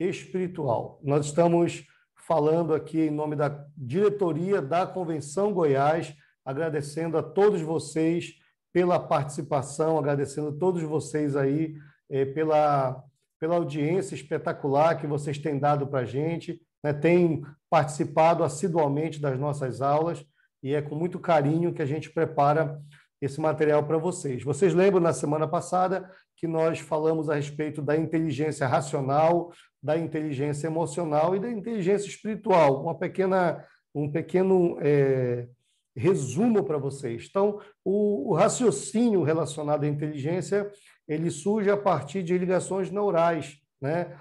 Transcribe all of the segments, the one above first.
espiritual. Nós estamos falando aqui em nome da diretoria da Convenção Goiás, agradecendo a todos vocês pela participação, agradecendo a todos vocês aí pela audiência espetacular que vocês têm dado para a gente, né? Têm participado assiduamente das nossas aulas e é com muito carinho que a gente prepara esse material para vocês. Vocês lembram na semana passada que nós falamos a respeito da inteligência racional, da inteligência emocional e da inteligência espiritual, um pequeno resumo para vocês. Então, o raciocínio relacionado à inteligência, ele surge a partir de ligações neurais, né?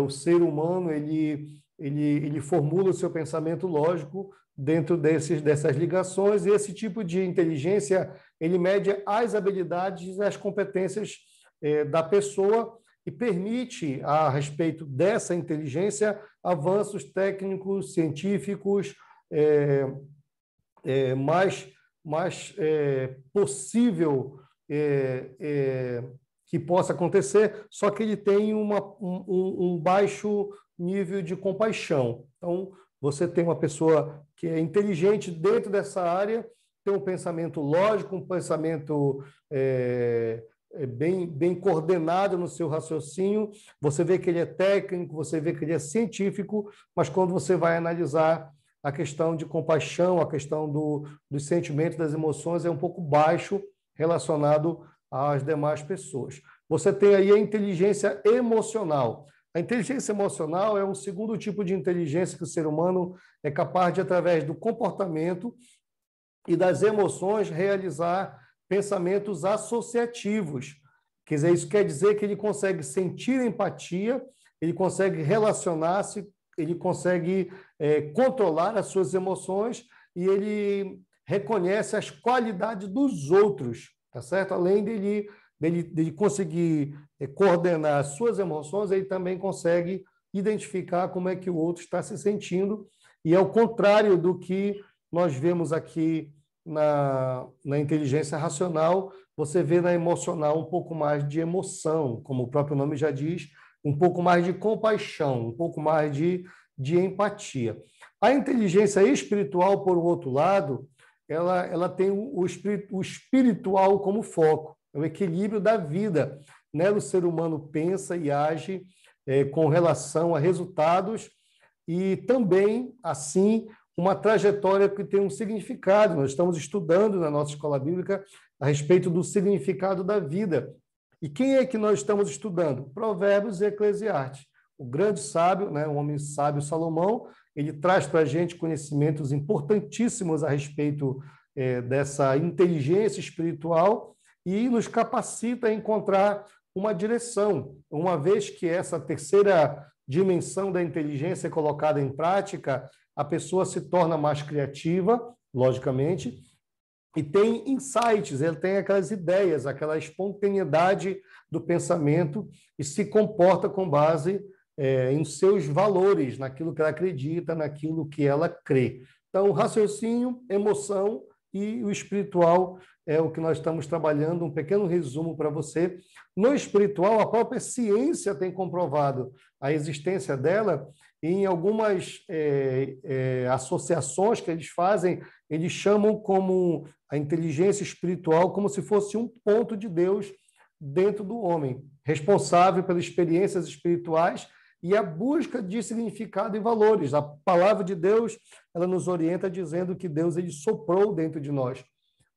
O ser humano, ele formula o seu pensamento lógico dentro dessas ligações, e esse tipo de inteligência, ele mede as habilidades e as competências da pessoa e permite, a respeito dessa inteligência, avanços técnicos, científicos, mais possível que possa acontecer, só que ele tem um baixo nível de compaixão. Então, você tem uma pessoa que é inteligente dentro dessa área, tem um pensamento lógico, um pensamento bem coordenado no seu raciocínio, você vê que ele é técnico, você vê que ele é científico, mas quando você vai analisar a questão de compaixão, a questão dos sentimentos, das emoções, é um pouco baixo relacionado às demais pessoas. Você tem aí a inteligência emocional. A inteligência emocional é um segundo tipo de inteligência que o ser humano é capaz de, através do comportamento e das emoções, realizar pensamentos associativos. Quer dizer, isso quer dizer que ele consegue sentir empatia, ele consegue relacionar-se, ele consegue controlar as suas emoções e ele reconhece as qualidades dos outros, tá certo? Além dele conseguir coordenar as suas emoções, ele também consegue identificar como é que o outro está se sentindo, e ao contrário do que nós vemos aqui na inteligência racional, você vê na emocional um pouco mais de emoção, como o próprio nome já diz, um pouco mais de compaixão, um pouco mais de empatia. A inteligência espiritual, por outro lado, ela tem o espiritual como foco, é o equilíbrio da vida. Nela o ser humano pensa e age com relação a resultados e também, assim, uma trajetória que tem um significado. Nós estamos estudando na nossa escola bíblica a respeito do significado da vida. E quem é que nós estamos estudando? Provérbios e Eclesiastes. O grande sábio, né, o homem sábio Salomão, ele traz para a gente conhecimentos importantíssimos a respeito dessa inteligência espiritual e nos capacita a encontrar uma direção, uma vez que essa terceira dimensão da inteligência é colocada em prática, a pessoa se torna mais criativa, logicamente, e tem insights, ele tem aquelas ideias, aquela espontaneidade do pensamento e se comporta com base em seus valores, naquilo que ela acredita, naquilo que ela crê. Então, raciocínio, emoção e o espiritual é o que nós estamos trabalhando, um pequeno resumo para você. No espiritual, a própria ciência tem comprovado a existência dela, e em algumas associações que eles fazem, eles chamam como a inteligência espiritual como se fosse um ponto de Deus dentro do homem, responsável pelas experiências espirituais e a busca de significado e valores. A palavra de Deus, ela nos orienta dizendo que Deus ele soprou dentro de nós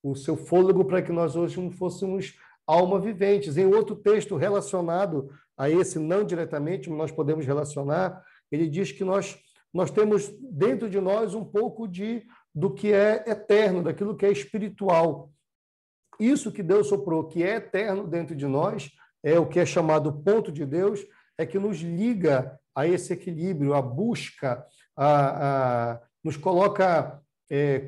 o seu fôlego para que nós hoje fôssemos alma viventes. Em outro texto relacionado a esse, não diretamente, mas nós podemos relacionar, ele diz que nós temos dentro de nós um pouco do que é eterno, daquilo que é espiritual. Isso que Deus soprou, que é eterno dentro de nós, é o que é chamado ponto de Deus, é que nos liga a esse equilíbrio, a busca, nos coloca,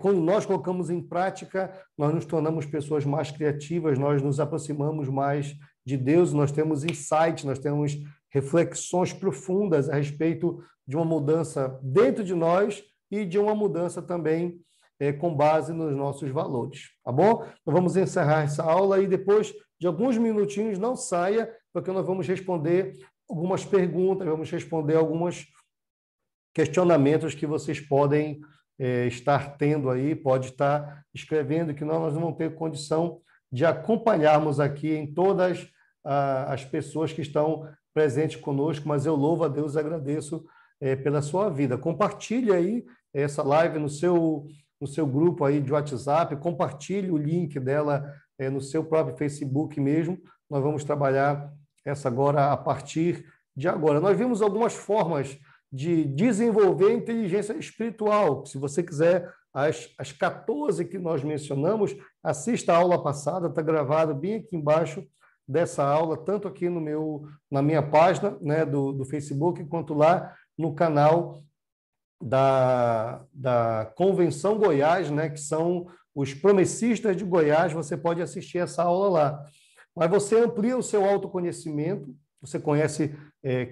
quando nós colocamos em prática, nós nos tornamos pessoas mais criativas, nós nos aproximamos mais de Deus, nós temos insights, nós temos reflexões profundas a respeito de uma mudança dentro de nós e de uma mudança também com base nos nossos valores, tá bom? Então vamos encerrar essa aula e depois de alguns minutinhos, não saia, porque nós vamos responder algumas perguntas, vamos responder alguns questionamentos que vocês podem estar tendo aí, pode estar escrevendo, que nós não vamos ter condição de acompanharmos aqui em todas as pessoas que estão presentes conosco, mas eu louvo a Deus e agradeço pela sua vida. Compartilhe aí essa live no seu grupo aí de WhatsApp, compartilhe o link dela no seu próprio Facebook mesmo. Nós vamos trabalhar essa agora a partir de agora. Nós vimos algumas formas de desenvolver inteligência espiritual. Se você quiser, as 14 que nós mencionamos, assista a aula passada, está gravado bem aqui embaixo dessa aula, tanto aqui na minha página, né, do Facebook, quanto lá no canal da Convenção Goiás, né, que são os promessistas de Goiás. Você pode assistir essa aula lá. Mas você amplia o seu autoconhecimento, você conhece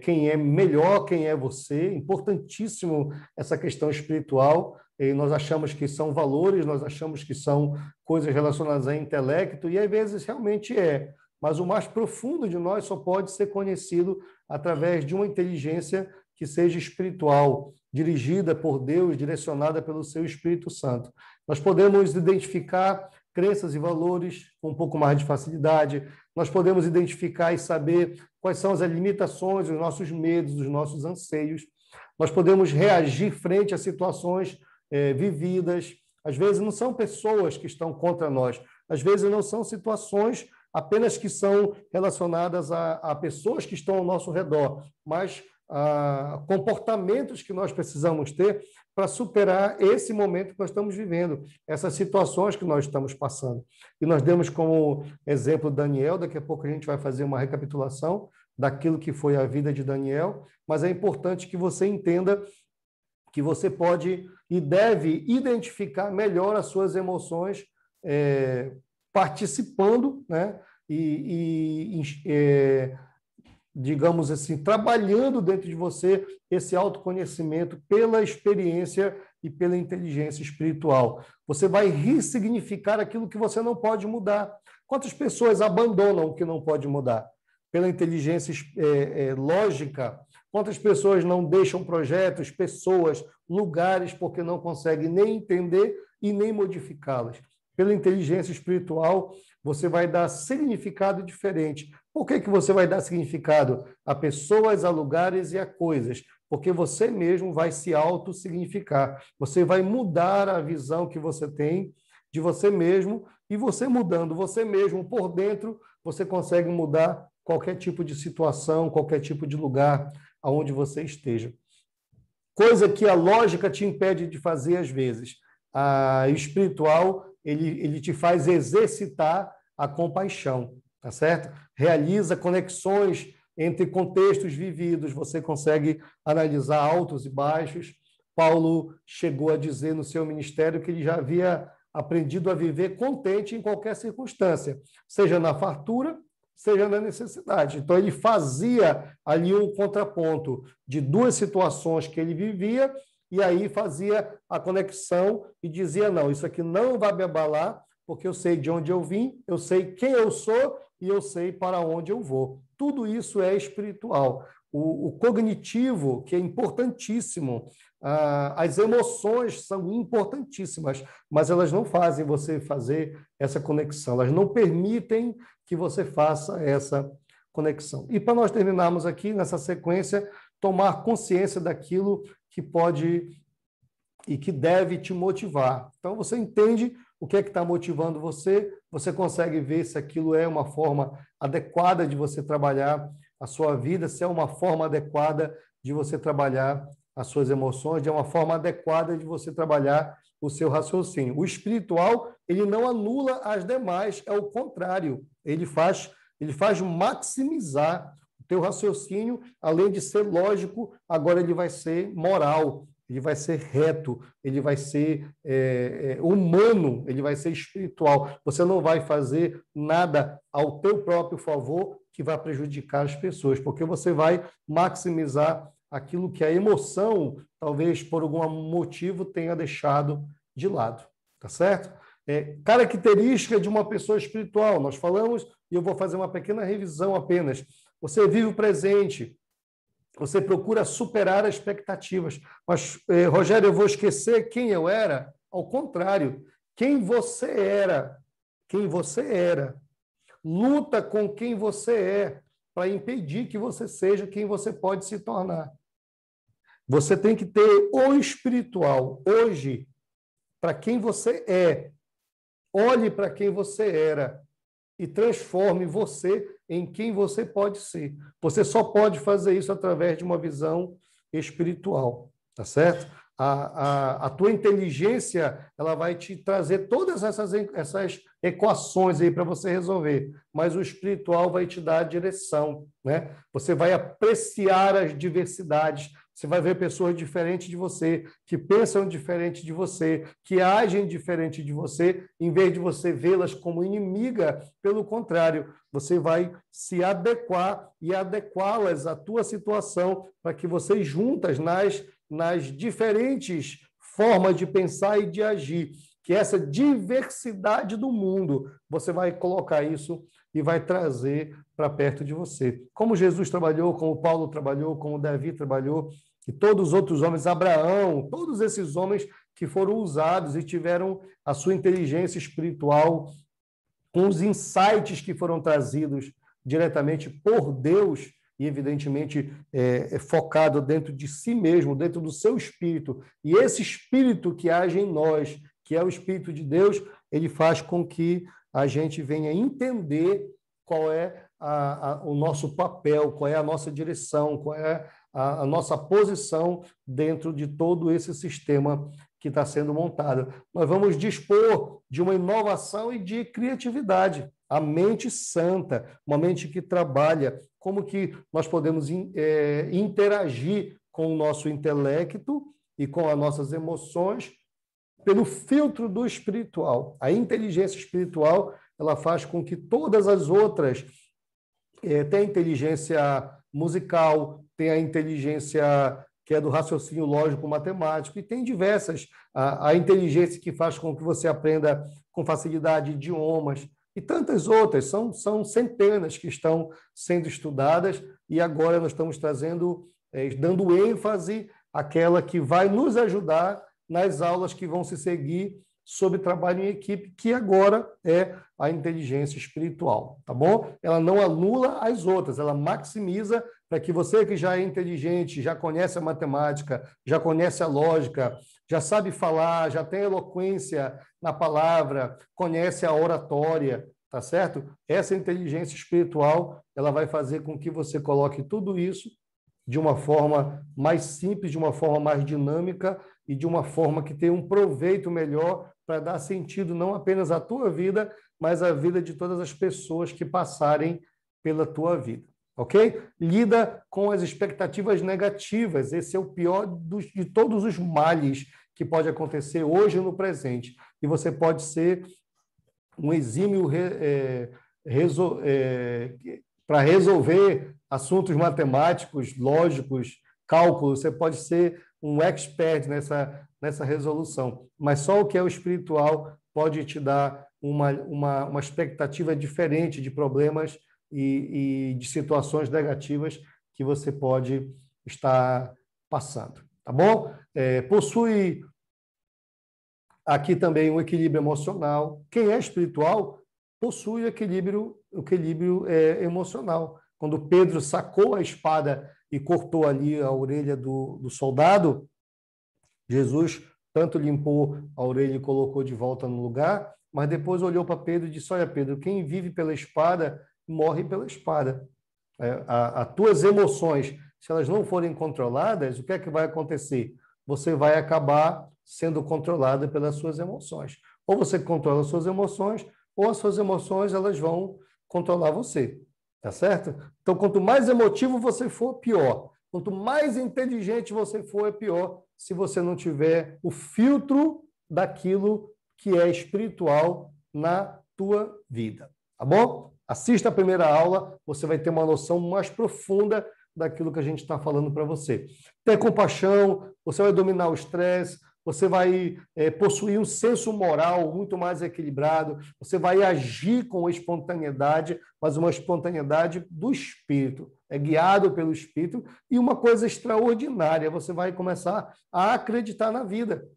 quem é melhor, quem é você. Importantíssimo essa questão espiritual. E nós achamos que são valores, nós achamos que são coisas relacionadas a intelecto, e às vezes realmente é. Mas o mais profundo de nós só pode ser conhecido através de uma inteligência que seja espiritual, dirigida por Deus, direcionada pelo seu Espírito Santo. Nós podemos identificar crenças e valores com um pouco mais de facilidade, nós podemos identificar e saber quais são as limitações, os nossos medos, os nossos anseios, nós podemos reagir frente a situações vividas. Às vezes não são pessoas que estão contra nós, às vezes não são situações apenas que são relacionadas a pessoas que estão ao nosso redor, mas a comportamentos que nós precisamos ter para superar esse momento que nós estamos vivendo, essas situações que nós estamos passando. E nós demos como exemplo Daniel, daqui a pouco a gente vai fazer uma recapitulação daquilo que foi a vida de Daniel, mas é importante que você entenda que você pode e deve identificar melhor as suas emoções participando, né? Digamos assim, trabalhando dentro de você esse autoconhecimento pela experiência e pela inteligência espiritual. Você vai ressignificar aquilo que você não pode mudar. Quantas pessoas abandonam o que não pode mudar? Pela inteligência lógica, quantas pessoas não deixam projetos, pessoas, lugares, porque não conseguem nem entender e nem modificá-las? Pela inteligência espiritual, você vai dar significado diferente. Por que você vai dar significado a pessoas, a lugares e a coisas? Porque você mesmo vai se autossignificar. Você vai mudar a visão que você tem de você mesmo, e você mudando você mesmo por dentro, você consegue mudar qualquer tipo de situação, qualquer tipo de lugar aonde você esteja. Coisa que a lógica te impede de fazer às vezes. A espiritual, ele te faz exercitar a compaixão, tá certo? Realiza conexões entre contextos vividos, você consegue analisar altos e baixos. Paulo chegou a dizer no seu ministério que ele já havia aprendido a viver contente em qualquer circunstância, seja na fartura, seja na necessidade. Então, ele fazia ali um contraponto de duas situações que ele vivia, e aí fazia a conexão e dizia, não, isso aqui não vai me abalar, porque eu sei de onde eu vim, eu sei quem eu sou e eu sei para onde eu vou. Tudo isso é espiritual. O cognitivo, que é importantíssimo, as emoções são importantíssimas, mas elas não fazem você fazer essa conexão, elas não permitem que você faça essa conexão. E para nós terminarmos aqui, nessa sequência, tomar consciência daquilo que pode e que deve te motivar. Então, você entende o que é que está motivando você, você consegue ver se aquilo é uma forma adequada de você trabalhar a sua vida, se é uma forma adequada de você trabalhar as suas emoções, de uma forma adequada de você trabalhar o seu raciocínio. O espiritual, ele não anula as demais, é o contrário. Ele faz maximizar o teu raciocínio, além de ser lógico, agora ele vai ser moral, ele vai ser reto, ele vai ser humano, ele vai ser espiritual. Você não vai fazer nada ao teu próprio favor que vai prejudicar as pessoas, porque você vai maximizar aquilo que a emoção, talvez por algum motivo, tenha deixado de lado. Tá certo? Característica de uma pessoa espiritual. Nós falamos, e eu vou fazer uma pequena revisão apenas. Você vive o presente, Você procura superar as expectativas. Mas, Rogério, eu vou esquecer quem eu era? Ao contrário, quem você era. Luta com quem você é para impedir que você seja quem você pode se tornar. Você tem que ter o espiritual hoje para quem você é. Olhe para quem você era e transforme você em quem você pode ser. Você só pode fazer isso através de uma visão espiritual, tá certo? A tua inteligência, ela vai te trazer todas essas equações aí para você resolver, mas o espiritual vai te dar a direção, né? Você vai apreciar as diversidades, você vai ver pessoas diferentes de você, que pensam diferente de você, que agem diferente de você, em vez de você vê-las como inimiga, pelo contrário, você vai se adequar e adequá-las à tua situação para que vocês juntas nas diferentes formas de pensar e de agir, que essa diversidade do mundo, você vai colocar isso e vai trazer para perto de você. Como Jesus trabalhou, como Paulo trabalhou, como Davi trabalhou, e todos os outros homens, Abraão, todos esses homens que foram usados e tiveram a sua inteligência espiritual com os insights que foram trazidos diretamente por Deus e, evidentemente, focado dentro de si mesmo, dentro do seu espírito. E esse espírito que age em nós, que é o Espírito de Deus, ele faz com que a gente venha entender qual é o nosso papel, qual é a nossa direção, qual é a nossa posição dentro de todo esse sistema que está sendo montado. Nós vamos dispor de uma inovação e de criatividade, a mente santa, uma mente que trabalha, como que nós podemos interagir com o nosso intelecto e com as nossas emoções pelo filtro do espiritual. A inteligência espiritual, ela faz com que todas as outras, tem a inteligência musical, tem a inteligência que é do raciocínio lógico-matemático, e tem diversas, a inteligência que faz com que você aprenda com facilidade idiomas, e tantas outras, são centenas que estão sendo estudadas, e agora nós estamos trazendo, dando ênfase àquela que vai nos ajudar nas aulas que vão se seguir sobre trabalho em equipe, que agora é a inteligência espiritual, tá bom? Ela não anula as outras, ela maximiza para que você que já é inteligente, já conhece a matemática, já conhece a lógica, já sabe falar, já tem eloquência na palavra, conhece a oratória, tá certo? Essa inteligência espiritual, ela vai fazer com que você coloque tudo isso de uma forma mais simples, de uma forma mais dinâmica e de uma forma que tenha um proveito melhor para dar sentido não apenas à tua vida, mas à vida de todas as pessoas que passarem pela tua vida, ok? Lida com as expectativas negativas, esse é o pior de todos os males que pode acontecer hoje no presente, e você pode ser um exímio para resolver assuntos matemáticos, lógicos, cálculos, você pode ser um expert nessa resolução, mas só o que é o espiritual pode te dar uma expectativa diferente de problemas e de situações negativas que você pode estar passando, tá bom? Possui aqui também um equilíbrio emocional. Quem é espiritual possui equilíbrio emocional. Quando Pedro sacou a espada e cortou ali a orelha do soldado, Jesus tanto limpou a orelha e colocou de volta no lugar, mas depois olhou para Pedro e disse: olha, Pedro, quem vive pela espada, morre pela espada. As tuas emoções, se elas não forem controladas, o que é que vai acontecer? Você vai acabar sendo controlado pelas suas emoções. Ou você controla as suas emoções, ou as suas emoções elas vão controlar você. Tá certo? Então, quanto mais emotivo você for, pior. Quanto mais inteligente você for, é pior, se você não tiver o filtro daquilo que é espiritual na tua vida. Tá bom? Assista a primeira aula, você vai ter uma noção mais profunda daquilo que a gente está falando para você. Ter compaixão, você vai dominar o estresse, você vai possuir um senso moral muito mais equilibrado, você vai agir com espontaneidade, mas uma espontaneidade do espírito. é guiado pelo Espírito, e uma coisa extraordinária, você vai começar a acreditar na vida.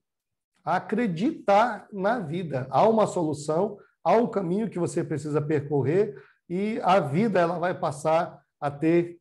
A acreditar na vida. Há uma solução, há um caminho que você precisa percorrer, e a vida ela vai passar a ter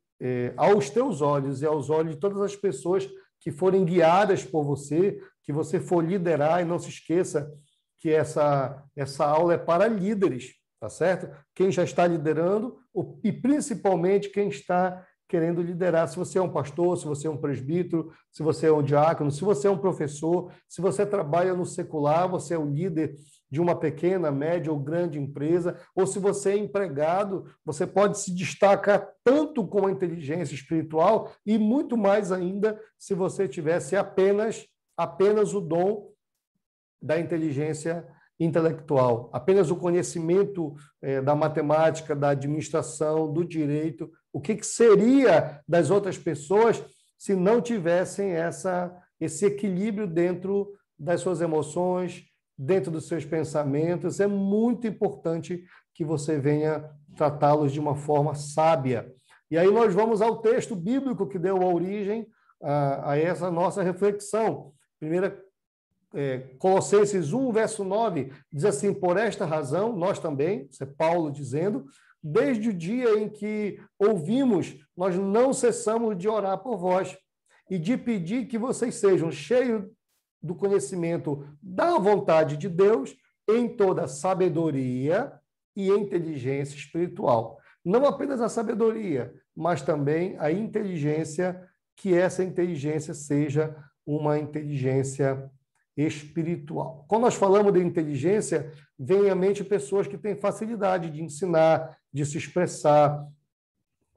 aos teus olhos e aos olhos de todas as pessoas que forem guiadas por você, que você for liderar, e não se esqueça que essa aula é para líderes, tá certo? Quem já está liderando e principalmente quem está querendo liderar. Se você é um pastor, se você é um presbítero, se você é um diácono, se você é um professor, se você trabalha no secular, você é o líder de uma pequena, média ou grande empresa, ou se você é empregado, você pode se destacar tanto com a inteligência espiritual e muito mais ainda se você tivesse apenas o dom da inteligência intelectual, apenas o conhecimento da matemática, da administração, do direito. O que seria das outras pessoas se não tivessem esse equilíbrio dentro das suas emoções, dentro dos seus pensamentos? É muito importante que você venha tratá-los de uma forma sábia. E aí nós vamos ao texto bíblico que deu origem a essa nossa reflexão. Colossenses 1, verso 9, diz assim: por esta razão, nós também, isso é Paulo dizendo, desde o dia em que ouvimos, nós não cessamos de orar por vós e de pedir que vocês sejam cheios do conhecimento da vontade de Deus em toda sabedoria e inteligência espiritual. Não apenas a sabedoria, mas também a inteligência, que essa inteligência seja uma inteligência espiritual. Quando nós falamos de inteligência, vem à mente pessoas que têm facilidade de ensinar, de se expressar,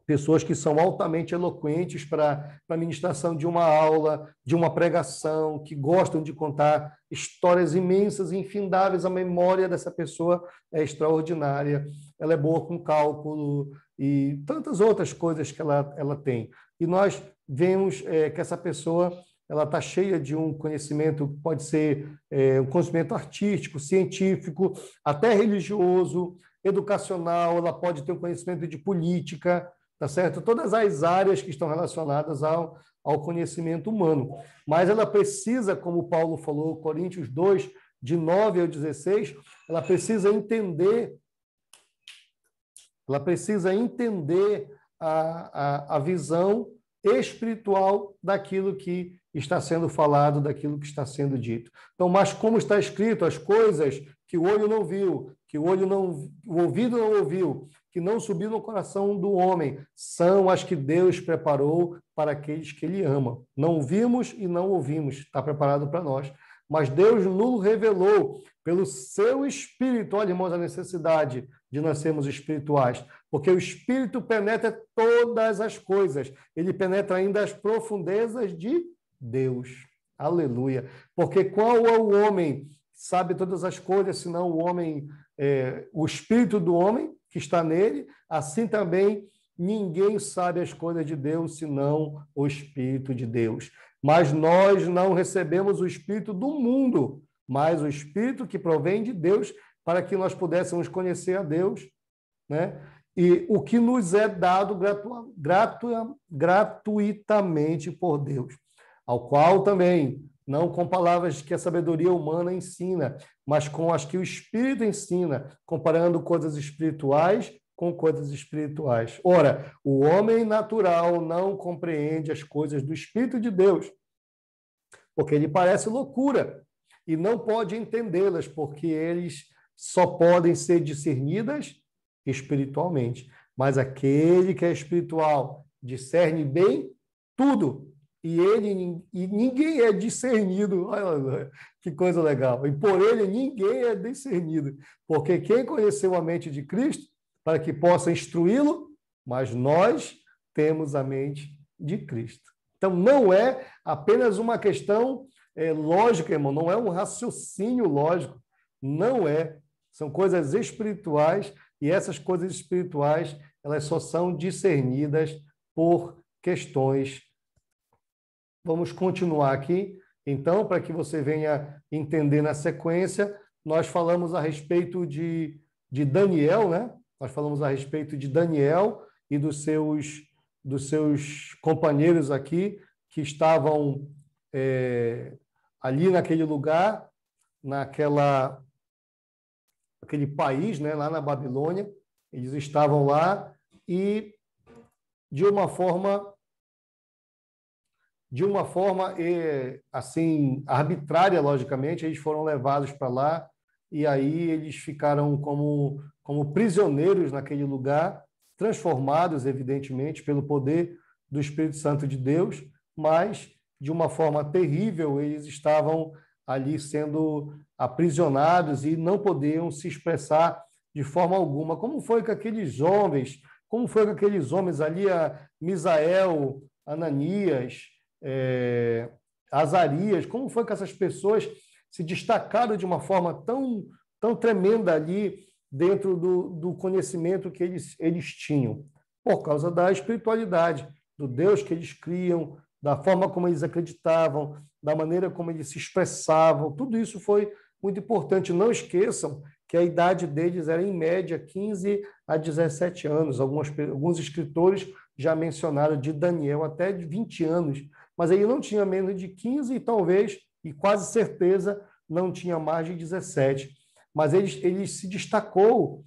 pessoas que são altamente eloquentes para a ministração de uma aula, de uma pregação, que gostam de contar histórias imensas e infindáveis. A memória dessa pessoa é extraordinária, ela é boa com cálculo e tantas outras coisas que ela tem. E nós vemos que essa pessoa ela está cheia de um conhecimento, pode ser um conhecimento artístico, científico, até religioso, educacional, ela pode ter um conhecimento de política, tá certo? Todas as áreas que estão relacionadas ao conhecimento humano. Mas ela precisa, como Paulo falou, Coríntios 2, de 9 ao 16, ela precisa entender a visão espiritual daquilo que está sendo falado, daquilo que está sendo dito. Então, mas como está escrito, as coisas que o olho não viu, que o ouvido não ouviu, que não subiu no coração do homem, são as que Deus preparou para aqueles que Ele ama. Não vimos e não ouvimos, está preparado para nós. Mas Deus nos revelou pelo seu Espírito. Olha, irmãos, a necessidade de nós sermos espirituais, porque o Espírito penetra todas as coisas. Ele penetra ainda as profundezas de Deus. Aleluia. Porque qual é o homem que sabe todas as coisas, senão o homem, o Espírito do homem que está nele? Assim também ninguém sabe as coisas de Deus, senão o Espírito de Deus. Mas nós não recebemos o Espírito do mundo, mas o Espírito que provém de Deus, para que nós pudéssemos conhecer a Deus, né? E o que nos é dado gratuitamente por Deus, ao qual também, não com palavras que a sabedoria humana ensina, mas com as que o Espírito ensina, comparando coisas espirituais com coisas espirituais. Ora, o homem natural não compreende as coisas do Espírito de Deus, porque lhe parece loucura, e não pode entendê-las, porque eles só podem ser discernidas espiritualmente. Mas aquele que é espiritual discerne bem tudo, e ninguém é discernido. Olha que coisa legal. E por ele ninguém é discernido, porque quem conheceu a mente de Cristo para que possa instruí-lo, mas nós temos a mente de Cristo. Então não é apenas uma questão lógica, irmão, não é um raciocínio lógico, não é. São coisas espirituais, e essas coisas espirituais, elas só são discernidas por questões. Vamos continuar aqui, então, para que você venha entender na sequência. Nós falamos a respeito de Daniel, né? Nós falamos a respeito de Daniel e dos seus dos seus companheiros aqui, que estavam ali naquele lugar, aquele país, né, lá na Babilônia. Eles estavam lá e, de uma forma assim, arbitrária, logicamente, eles foram levados para lá e aí eles ficaram como prisioneiros naquele lugar, transformados, evidentemente, pelo poder do Espírito Santo de Deus, mas, de uma forma terrível, eles estavam ali sendo aprisionados e não podiam se expressar de forma alguma. Como foi que aqueles homens ali, Misael, Ananias, Azarias, como foi que essas pessoas se destacaram de uma forma tão tremenda ali dentro do conhecimento que eles tinham? Por causa da espiritualidade, do Deus que eles criam, da forma como eles acreditavam, da maneira como eles se expressavam. Tudo isso foi muito importante. Não esqueçam que a idade deles era, em média, 15 a 17 anos. Alguns escritores já mencionaram de Daniel até de 20 anos, mas ele não tinha menos de 15 e talvez, e quase certeza, não tinha mais de 17. Mas ele se destacou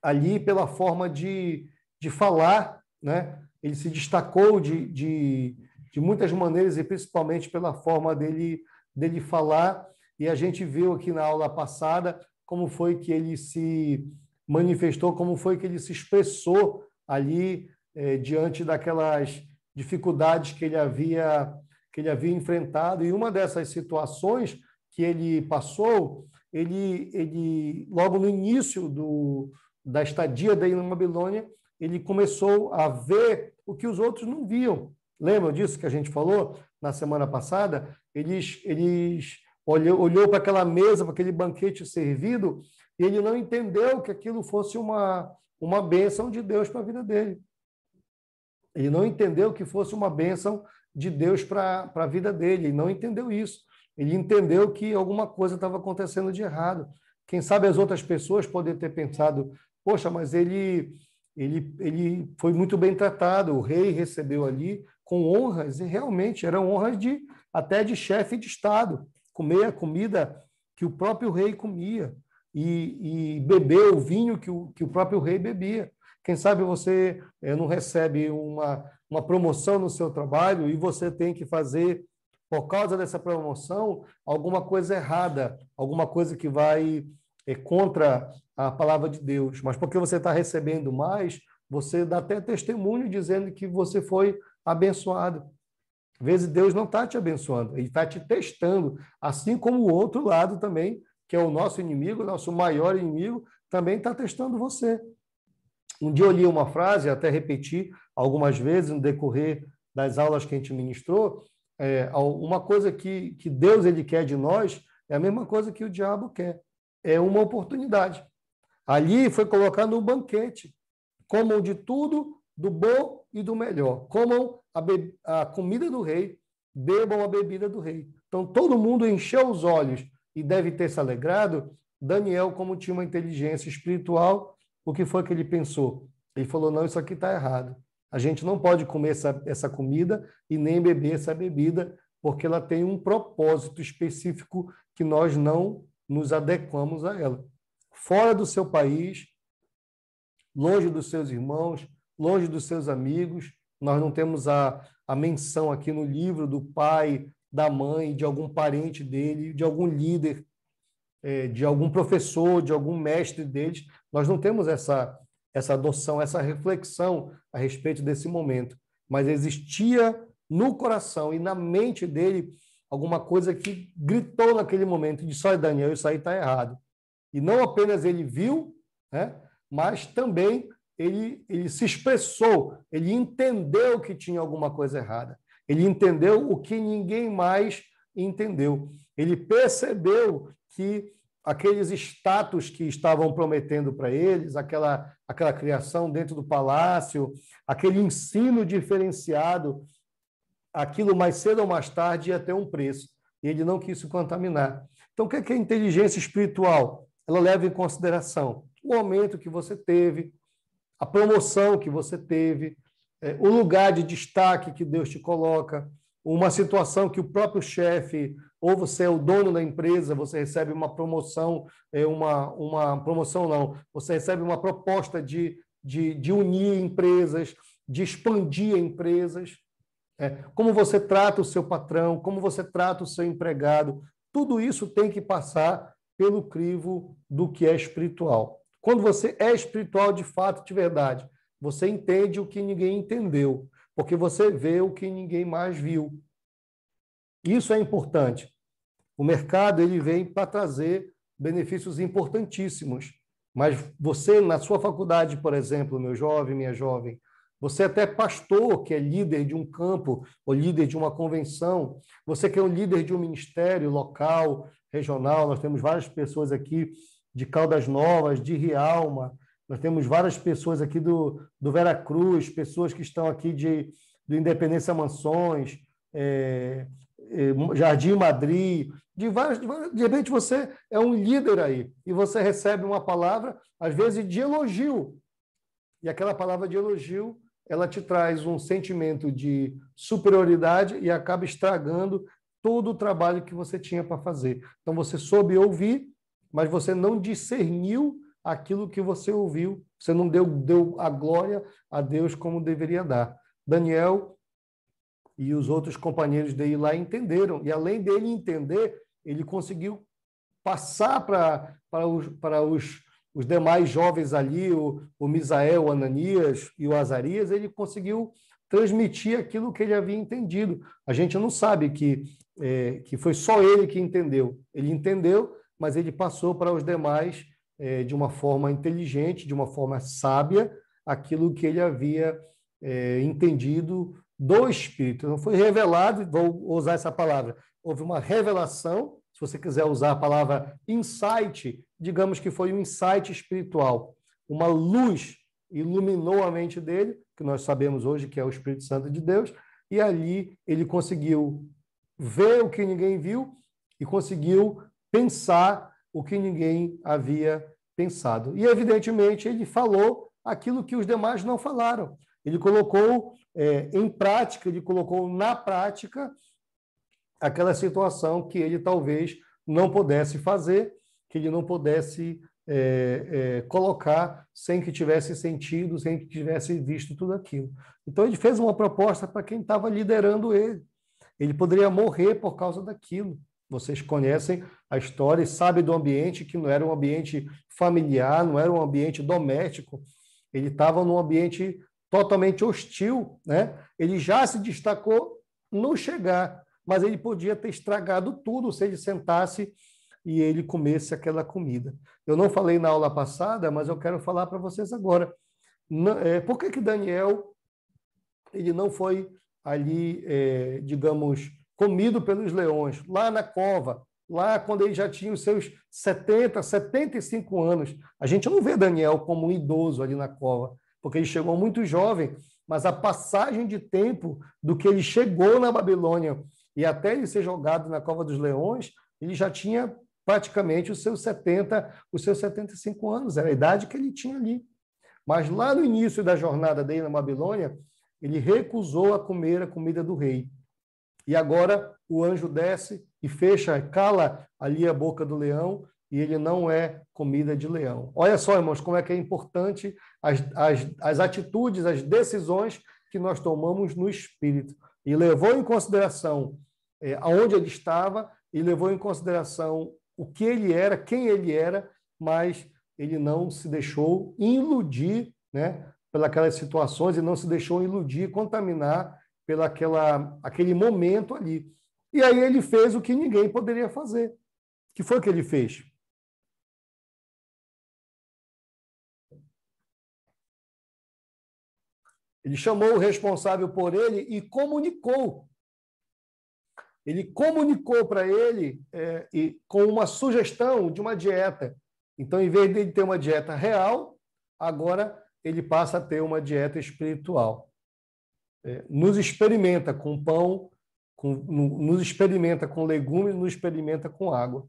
ali pela forma de falar, né? Ele se destacou de muitas maneiras e principalmente pela forma dele falar. E a gente viu aqui na aula passada como foi que ele se manifestou, como foi que ele se expressou ali diante daquelas dificuldades que ele havia enfrentado. E uma dessas situações que ele passou, ele logo no início da estadia dele na Babilônia, ele começou a ver o que os outros não viam. Lembram disso que a gente falou na semana passada? Eles olhou para aquela mesa, para aquele banquete servido, e ele não entendeu que aquilo fosse uma bênção de Deus para a vida dele. Ele não entendeu que fosse uma bênção de Deus para a vida dele. Ele não entendeu isso. Ele entendeu que alguma coisa estava acontecendo de errado. Quem sabe as outras pessoas podem ter pensado, poxa, mas ele foi muito bem tratado, o rei recebeu ali com honras, e realmente eram honras até de chefe de Estado, comer a comida que o próprio rei comia e beber o vinho que o próprio rei bebia. Quem sabe você não recebe uma promoção no seu trabalho e você tem que fazer, por causa dessa promoção, alguma coisa errada, alguma coisa que vai contra a palavra de Deus. Mas porque você está recebendo mais, você dá até testemunho dizendo que você foi abençoado. Às vezes Deus não está te abençoando, Ele está te testando, assim como o outro lado também, que é o nosso inimigo, o nosso maior inimigo, também está testando você. Um dia eu li uma frase, até repeti algumas vezes no decorrer das aulas que a gente ministrou, uma coisa que Deus ele quer de nós é a mesma coisa que o diabo quer, é uma oportunidade. Ali foi colocado um banquete, comam de tudo, do bom e do melhor, comam a comida do rei, bebam a bebida do rei. Então todo mundo encheu os olhos e deve ter se alegrado. Daniel, como tinha uma inteligência espiritual, o que foi que ele pensou? Ele falou, não, isso aqui está errado. A gente não pode comer essa comida e nem beber essa bebida, porque ela tem um propósito específico que nós não nos adequamos a ela. Fora do seu país, longe dos seus irmãos, longe dos seus amigos, nós não temos a menção aqui no livro do pai, da mãe, de algum parente dele, de algum líder, de algum professor, de algum mestre deles. Nós não temos essa adoção, essa reflexão a respeito desse momento. Mas existia no coração e na mente dele alguma coisa que gritou naquele momento e disse, olha, Daniel, isso aí está errado. E não apenas ele viu, né, mas também ele se expressou, ele entendeu que tinha alguma coisa errada. Ele entendeu o que ninguém mais entendeu. Ele percebeu que aqueles status que estavam prometendo para eles, aquela criação dentro do palácio, aquele ensino diferenciado, aquilo mais cedo ou mais tarde ia ter um preço. E ele não quis se contaminar. Então, o que é a inteligência espiritual? Ela leva em consideração o aumento que você teve, a promoção que você teve, o lugar de destaque que Deus te coloca, uma situação que o próprio chefe, ou você é o dono da empresa, você recebe uma promoção, uma promoção não, você recebe uma proposta de unir empresas, de expandir empresas, como você trata o seu patrão, como você trata o seu empregado, tudo isso tem que passar pelo crivo do que é espiritual. Quando você é espiritual de fato, de verdade, você entende o que ninguém entendeu, porque você vê o que ninguém mais viu. Isso é importante. O mercado ele vem para trazer benefícios importantíssimos, mas você, na sua faculdade, por exemplo, meu jovem, minha jovem, você até é pastor, que é líder de um campo, ou líder de uma convenção, você que é um líder de um ministério local, regional, nós temos várias pessoas aqui de Caldas Novas, de Rialma, nós temos várias pessoas aqui do Veracruz, pessoas que estão aqui do Independência Mansões, Jardim Madrid, de repente você é um líder aí, e você recebe uma palavra, às vezes, de elogio, e aquela palavra de elogio, ela te traz um sentimento de superioridade e acaba estragando todo o trabalho que você tinha para fazer. Então, você soube ouvir, mas você não discerniu aquilo que você ouviu, você não deu a glória a Deus como deveria dar. Daniel e os outros companheiros dele lá entenderam, e além dele entender, ele conseguiu passar para os demais jovens ali, o Misael, o Ananias e o Azarias, ele conseguiu transmitir aquilo que ele havia entendido. A gente não sabe que foi só ele que entendeu. Ele entendeu, mas ele passou para os demais de uma forma inteligente, de uma forma sábia, aquilo que ele havia entendido do Espírito. Não foi revelado, vou usar essa palavra, houve uma revelação, se você quiser usar a palavra insight, digamos que foi um insight espiritual. Uma luz iluminou a mente dele, que nós sabemos hoje que é o Espírito Santo de Deus, e ali ele conseguiu ver o que ninguém viu e conseguiu pensar o que ninguém havia pensado. E, evidentemente, ele falou aquilo que os demais não falaram. Ele colocou em prática, ele colocou na prática aquela situação que ele talvez não pudesse fazer, que ele não pudesse colocar sem que tivesse sentido, sem que tivesse visto tudo aquilo. Então, ele fez uma proposta para quem estava liderando ele. Ele poderia morrer por causa daquilo. Vocês conhecem a história e sabem do ambiente, que não era um ambiente familiar, não era um ambiente doméstico. Ele estava num ambiente totalmente hostil, né? Ele já se destacou no chegar, mas ele podia ter estragado tudo se ele sentasse e ele comesse aquela comida. Eu não falei na aula passada, mas eu quero falar para vocês agora. Por que Daniel ele não foi ali, digamos, comido pelos leões, lá na cova, lá quando ele já tinha os seus 70, 75 anos? A gente não vê Daniel como um idoso ali na cova, porque ele chegou muito jovem, mas a passagem de tempo do que ele chegou na Babilônia e até ele ser jogado na cova dos leões, ele já tinha praticamente os seus 75 anos, era a idade que ele tinha ali. Mas lá no início da jornada dele na Babilônia, ele recusou a comer a comida do rei. E agora o anjo desce e fecha, cala ali a boca do leão, e ele não é comida de leão. Olha só, irmãos, como é que é importante as atitudes, as decisões que nós tomamos no Espírito. E levou em consideração aonde ele estava, e levou em consideração o que ele era, quem ele era, mas ele não se deixou iludir, né, pelas situações, e não se deixou iludir, contaminar aquele momento ali. E aí ele fez o que ninguém poderia fazer. Que foi o que ele fez? Ele chamou o responsável por ele e comunicou. Ele comunicou para ele com uma sugestão de uma dieta. Então, em vez de ele ter uma dieta real, agora ele passa a ter uma dieta espiritual. Nos experimenta com pão, nos experimenta com legumes, nos experimenta com água.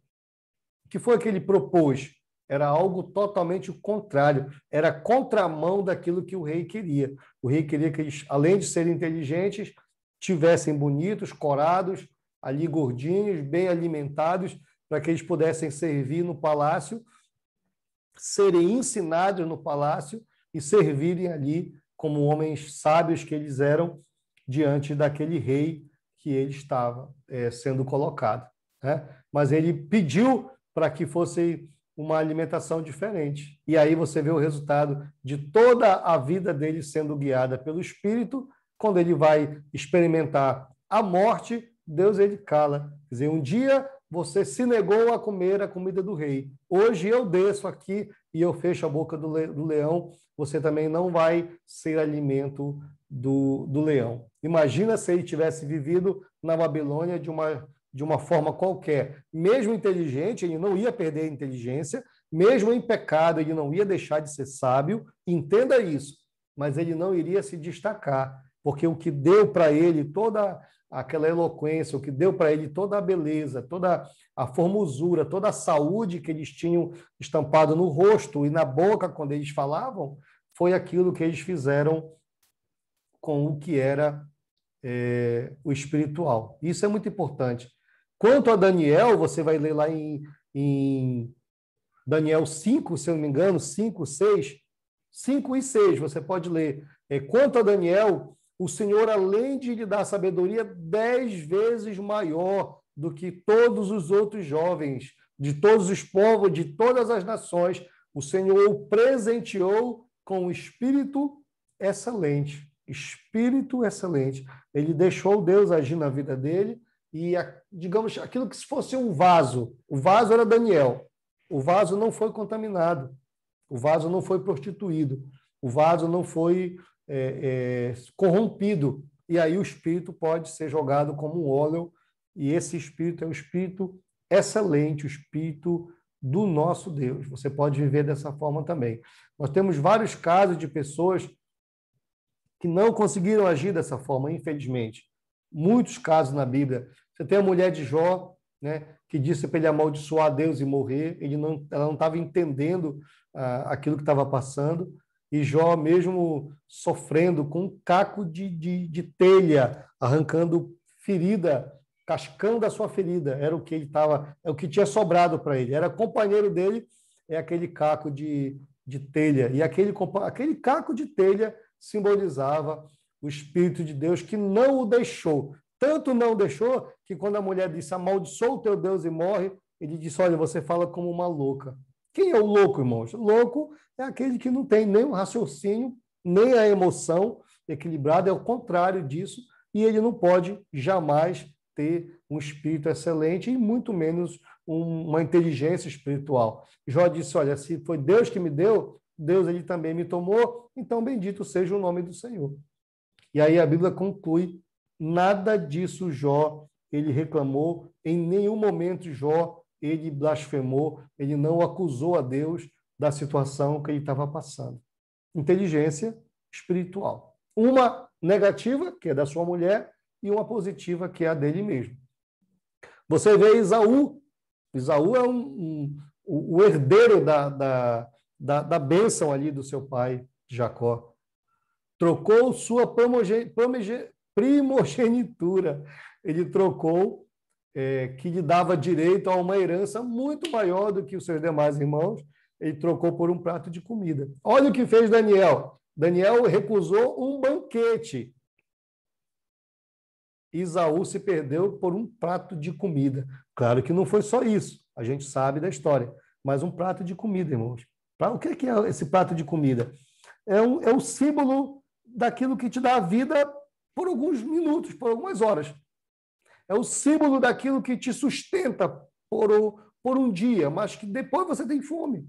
O que foi que ele propôs? era algo totalmente o contrário, era contramão daquilo que o rei queria. O rei queria que eles, além de serem inteligentes, tivessem bonitos, corados, ali gordinhos, bem alimentados, para que eles pudessem servir no palácio, serem ensinados no palácio e servirem ali como homens sábios que eles eram diante daquele rei que ele estava sendo colocado, né? Mas ele pediu para que fosse uma alimentação diferente. E aí você vê o resultado de toda a vida dele sendo guiada pelo Espírito. Quando ele vai experimentar a morte, Deus ele cala. Quer dizer, um dia você se negou a comer a comida do rei. Hoje eu desço aqui e eu fecho a boca do leão. Você também não vai ser alimento do leão. Imagina se ele tivesse vivido na Babilônia de uma forma qualquer. Mesmo inteligente, ele não ia perder a inteligência. Mesmo em pecado, ele não ia deixar de ser sábio. Entenda isso. Mas ele não iria se destacar, porque o que deu para ele toda aquela eloquência, o que deu para ele toda a beleza, toda a formosura, toda a saúde que eles tinham estampado no rosto e na boca quando eles falavam, foi aquilo que eles fizeram com o que era o espiritual. Isso é muito importante. Quanto a Daniel, você vai ler lá em Daniel 5, se eu não me engano, 5, 6, 5 e 6, você pode ler. Quanto a Daniel, o Senhor, além de lhe dar sabedoria 10 vezes maior do que todos os outros jovens, de todos os povos, de todas as nações, o Senhor o presenteou com um espírito excelente. Espírito excelente. Ele deixou Deus agir na vida dele e, digamos, aquilo que se fosse um vaso. O vaso era Daniel. O vaso não foi contaminado. O vaso não foi prostituído. O vaso não foi corrompido. E aí o espírito pode ser jogado como um óleo, e esse espírito é o espírito excelente, o espírito do nosso Deus. Você pode viver dessa forma também. Nós temos vários casos de pessoas que não conseguiram agir dessa forma, infelizmente. Muitos casos na Bíblia. Você tem a mulher de Jó, né, que disse para ele amaldiçoar Deus e morrer. Ela não estava entendendo aquilo que estava passando. E Jó, mesmo sofrendo com um caco de telha, arrancando ferida, cascando a sua ferida, era o que ele estava, é o que tinha sobrado para ele. Era companheiro dele, aquele caco de telha. E aquele caco de telha simbolizava o Espírito de Deus que não o deixou. Tanto não deixou que quando a mulher disse amaldiçoa o teu Deus e morre, ele disse, olha, você fala como uma louca. Quem é o louco, irmãos? Louco é aquele que não tem nem o raciocínio, nem a emoção equilibrada, é o contrário disso, e ele não pode jamais ter um espírito excelente e muito menos uma inteligência espiritual. Jó disse, olha, se foi Deus que me deu, Deus ele também me tomou, então bendito seja o nome do Senhor. E aí a Bíblia conclui, nada disso Jó, ele reclamou, em nenhum momento Jó, ele blasfemou, ele não acusou a Deus da situação que ele estava passando. Inteligência espiritual. Uma negativa, que é da sua mulher, e uma positiva, que é a dele mesmo. Você vê Esaú. Esaú é o herdeiro da bênção ali do seu pai, Jacó. Trocou sua primogenitura. Ele trocou, que lhe dava direito a uma herança muito maior do que os seus demais irmãos. Ele trocou por um prato de comida. Olha o que fez Daniel. Daniel recusou um banquete. Esaú se perdeu por um prato de comida. Claro que não foi só isso. A gente sabe da história. Mas um prato de comida, irmãos. O que é esse prato de comida? É um símbolo daquilo que te dá a vida por alguns minutos, por algumas horas. É o símbolo daquilo que te sustenta por um dia, mas que depois você tem fome.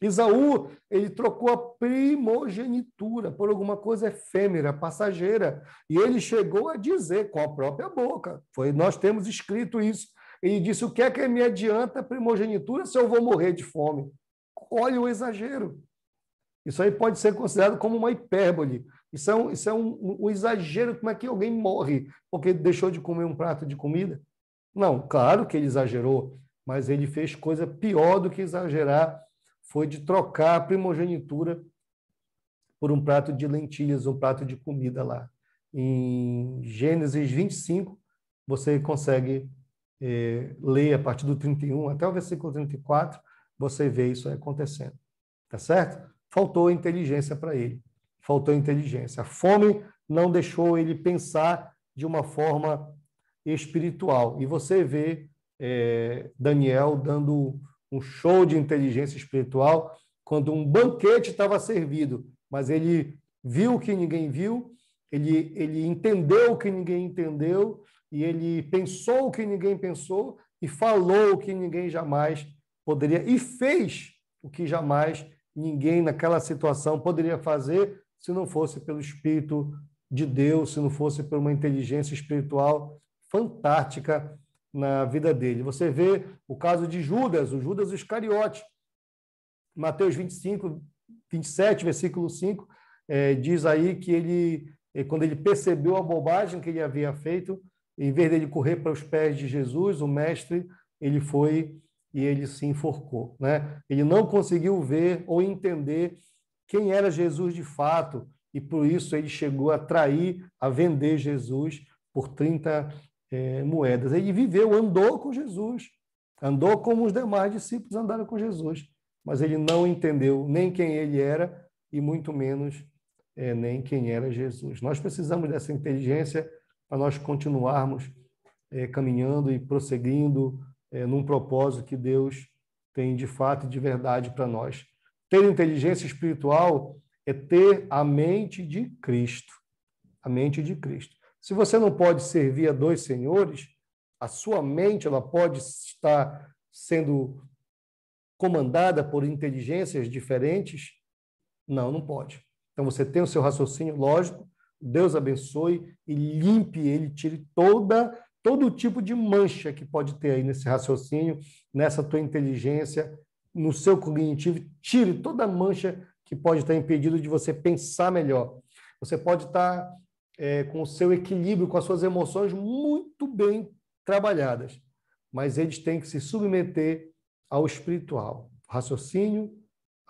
Esaú, ele trocou a primogenitura por alguma coisa efêmera, passageira. E ele chegou a dizer com a própria boca. Nós temos escrito isso. Ele disse, o que é que me adianta a primogenitura se eu vou morrer de fome? Olha o exagero. Isso aí pode ser considerado como uma hipérbole. Isso é um exagero. Como é que alguém morre porque deixou de comer um prato de comida? Não, claro que ele exagerou, mas ele fez coisa pior do que exagerar foi de trocar a primogenitura por um prato de lentilhas, um prato de comida lá. Em Gênesis 25, você consegue ler a partir do 31 até o versículo 34, você vê isso acontecendo. Tá certo? Faltou inteligência para ele. Faltou inteligência. A fome não deixou ele pensar de uma forma espiritual. E você vê Daniel dando um show de inteligência espiritual quando um banquete estava servido, mas ele viu o que ninguém viu, ele entendeu o que ninguém entendeu, e ele pensou o que ninguém pensou, e falou o que ninguém jamais poderia, e fez o que jamais ninguém naquela situação poderia fazer se não fosse pelo Espírito de Deus, se não fosse por uma inteligência espiritual fantástica na vida dele. Você vê o caso de Judas, o Judas Iscariote. Mateus 25, 27, versículo 5, diz aí que ele, quando ele percebeu a bobagem que ele havia feito, em vez dele correr para os pés de Jesus, o mestre, ele foi e ele se enforcou, né? Ele não conseguiu ver ou entender quem era Jesus de fato, e por isso ele chegou a trair, a vender Jesus por 30 moedas. Ele viveu, andou com Jesus, andou como os demais discípulos andaram com Jesus, mas ele não entendeu nem quem ele era e muito menos nem quem era Jesus. Nós precisamos dessa inteligência para nós continuarmos caminhando e prosseguindo num propósito que Deus tem de fato e de verdade para nós. Ter inteligência espiritual é ter a mente de Cristo. A mente de Cristo. Se você não pode servir a dois senhores, a sua mente ela pode estar sendo comandada por inteligências diferentes? Não, não pode. Então você tem o seu raciocínio lógico, Deus abençoe e limpe ele, tire todo tipo de mancha que pode ter aí nesse raciocínio, nessa tua inteligência, no seu cognitivo, tire toda a mancha que pode estar impedindo de você pensar melhor. Você pode estar com o seu equilíbrio, com as suas emoções muito bem trabalhadas, mas eles têm que se submeter ao espiritual. O raciocínio,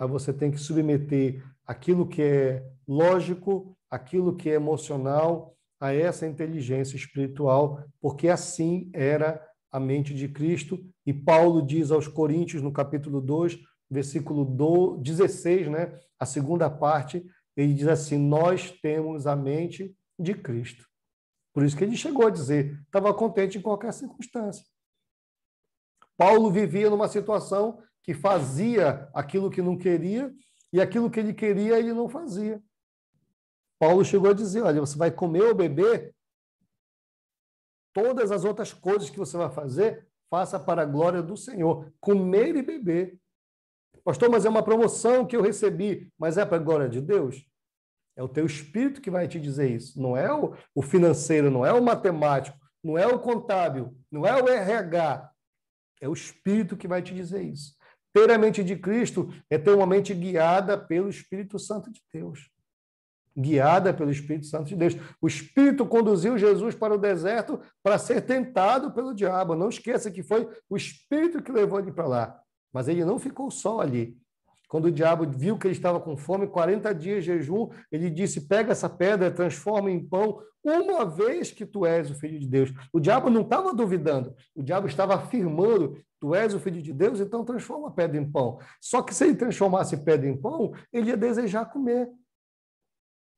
você tem que submeter aquilo que é lógico, aquilo que é emocional, a essa inteligência espiritual, porque assim era a mente de Cristo. E Paulo diz aos Coríntios, no capítulo 2, versículo 16, né? A segunda parte, ele diz assim, nós temos a mente de Cristo. Por isso que ele chegou a dizer, estava contente em qualquer circunstância. Paulo vivia numa situação que fazia aquilo que não queria, e aquilo que ele queria, ele não fazia. Paulo chegou a dizer, olha, você vai comer ou beber, todas as outras coisas que você vai fazer, faça para a glória do Senhor. Comer e beber. Pastor, mas é uma promoção que eu recebi, mas é para a glória de Deus? É o teu espírito que vai te dizer isso. Não é o financeiro, não é o matemático, não é o contábil, não é o RH. É o espírito que vai te dizer isso. Ter a mente de Cristo é ter uma mente guiada pelo Espírito Santo de Deus. Guiada pelo Espírito Santo de Deus. O Espírito conduziu Jesus para o deserto para ser tentado pelo diabo. Não esqueça que foi o Espírito que levou ele para lá. Mas ele não ficou só ali. Quando o diabo viu que ele estava com fome, 40 dias de jejum, ele disse, pega essa pedra, transforma em pão, uma vez que tu és o Filho de Deus. O diabo não estava duvidando, o diabo estava afirmando, tu és o Filho de Deus, então transforma a pedra em pão. Só que se ele transformasse pedra em pão, ele ia desejar comer.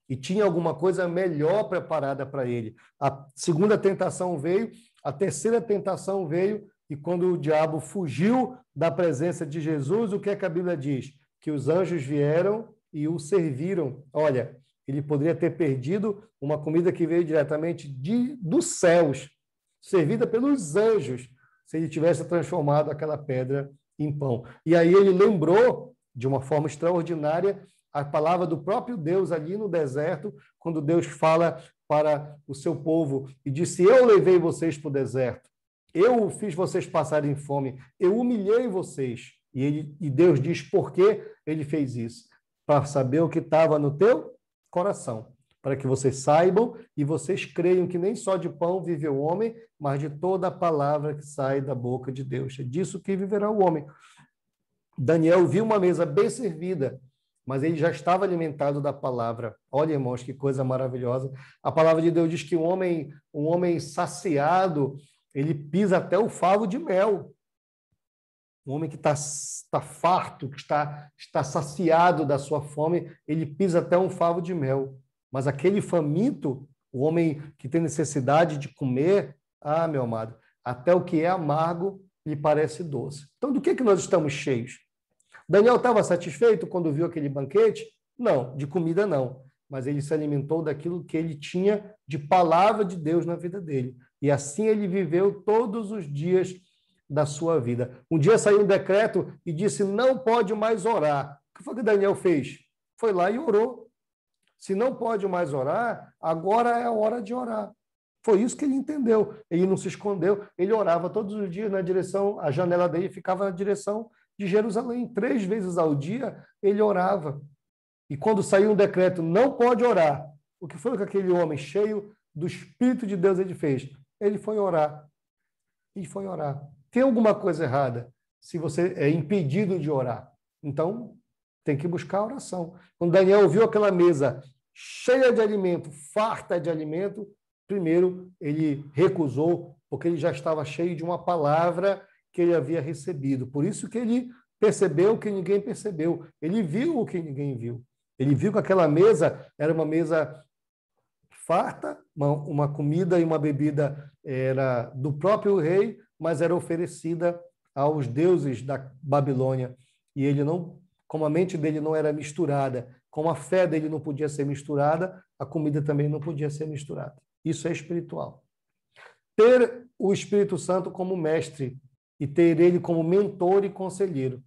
E tinha alguma coisa melhor preparada para ele. A segunda tentação veio, a terceira tentação veio, e quando o diabo fugiu da presença de Jesus, o que é que a Bíblia diz? Que os anjos vieram e o serviram. Olha, ele poderia ter perdido uma comida que veio diretamente dos céus, servida pelos anjos, se ele tivesse transformado aquela pedra em pão. E aí ele lembrou, de uma forma extraordinária, a palavra do próprio Deus ali no deserto, quando Deus fala para o seu povo e disse, eu levei vocês para o deserto, eu fiz vocês passarem fome, eu humilhei vocês. E Deus diz por que ele fez isso. Para saber o que estava no teu coração. Para que vocês saibam e vocês creiam que nem só de pão vive o homem, mas de toda a palavra que sai da boca de Deus. É disso que viverá o homem. Daniel viu uma mesa bem servida, mas ele já estava alimentado da palavra. Olha, irmãos, que coisa maravilhosa. A palavra de Deus diz que um homem saciado, ele pisa até o favo de mel. Um homem que está farto, que está saciado da sua fome, ele pisa até um favo de mel. Mas aquele faminto, o homem que tem necessidade de comer, meu amado, até o que é amargo lhe parece doce. Então, do que nós estamos cheios? Daniel estava satisfeito quando viu aquele banquete? Não, de comida não. Mas ele se alimentou daquilo que ele tinha de palavra de Deus na vida dele. E assim ele viveu todos os dias da sua vida. Um dia saiu um decreto e disse: não pode mais orar. O que foi que Daniel fez? Foi lá e orou. Se não pode mais orar, agora é a hora de orar. Foi isso que ele entendeu. Ele não se escondeu. Ele orava todos os dias na direção, a janela dele ficava na direção de Jerusalém. 3 vezes ao dia ele orava. E quando saiu um decreto, não pode orar, o que foi que aquele homem cheio do Espírito de Deus ele fez? Ele foi orar. Ele foi orar. Tem alguma coisa errada se você é impedido de orar. Então, tem que buscar a oração. Quando Daniel viu aquela mesa cheia de alimento, farta de alimento, primeiro ele recusou, porque ele já estava cheio de uma palavra que ele havia recebido. Por isso que ele percebeu o que ninguém percebeu. Ele viu o que ninguém viu. Ele viu que aquela mesa era uma mesa farta, uma comida e uma bebida era do próprio rei, mas era oferecida aos deuses da Babilônia. E ele não, como a mente dele não era misturada, como a fé dele não podia ser misturada, a comida também não podia ser misturada. Isso é espiritual. Ter o Espírito Santo como mestre e ter ele como mentor e conselheiro.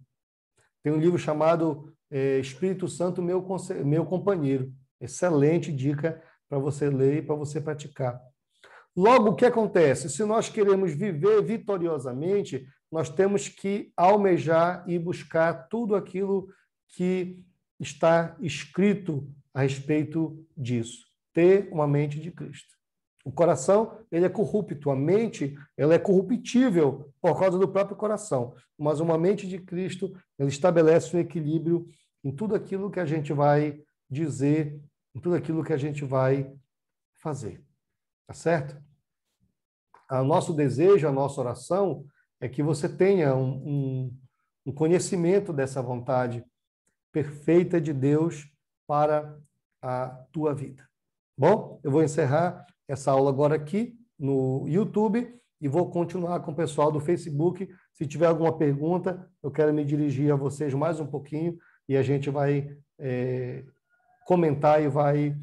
Tem um livro chamado Espírito Santo, meu companheiro. Excelente dica para você ler e para você praticar. Logo, o que acontece? Se nós queremos viver vitoriosamente, nós temos que almejar e buscar tudo aquilo que está escrito a respeito disso. Ter uma mente de Cristo. O coração, ele é corrupto. A mente, ela é corruptível por causa do próprio coração. Mas uma mente de Cristo, ela estabelece um equilíbrio em tudo aquilo que a gente vai dizer, em tudo aquilo que a gente vai fazer. Tá certo? O nosso desejo, a nossa oração é que você tenha um conhecimento dessa vontade perfeita de Deus para a tua vida. Bom, eu vou encerrar essa aula agora aqui no YouTube e vou continuar com o pessoal do Facebook. Se tiver alguma pergunta, eu quero me dirigir a vocês mais um pouquinho e a gente vai comentar e vai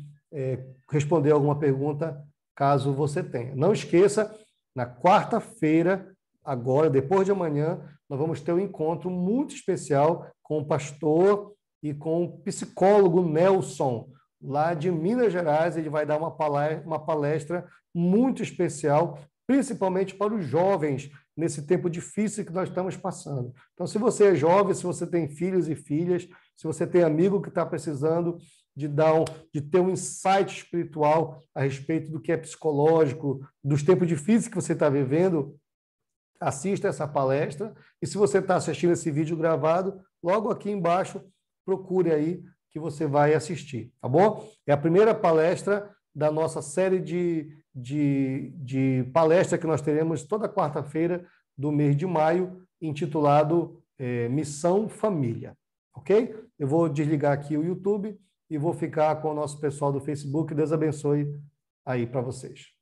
responder alguma pergunta caso você tenha. Não esqueça, na quarta-feira, agora, depois de amanhã, nós vamos ter um encontro muito especial com o pastor e com o psicólogo Nelson, lá de Minas Gerais. Ele vai dar uma palestra muito especial, principalmente para os jovens, nesse tempo difícil que nós estamos passando. Então, se você é jovem, se você tem filhos e filhas, se você tem amigo que está precisando de ter um insight espiritual a respeito do que é psicológico, dos tempos difíceis que você está vivendo, assista essa palestra. E se você está assistindo esse vídeo gravado, logo aqui embaixo, procure aí que você vai assistir, tá bom? É a primeira palestra da nossa série de palestra que nós teremos toda quarta-feira do mês de maio, intitulado Missão Família, ok? Eu vou desligar aqui o YouTube e vou ficar com o nosso pessoal do Facebook. Deus abençoe aí para vocês.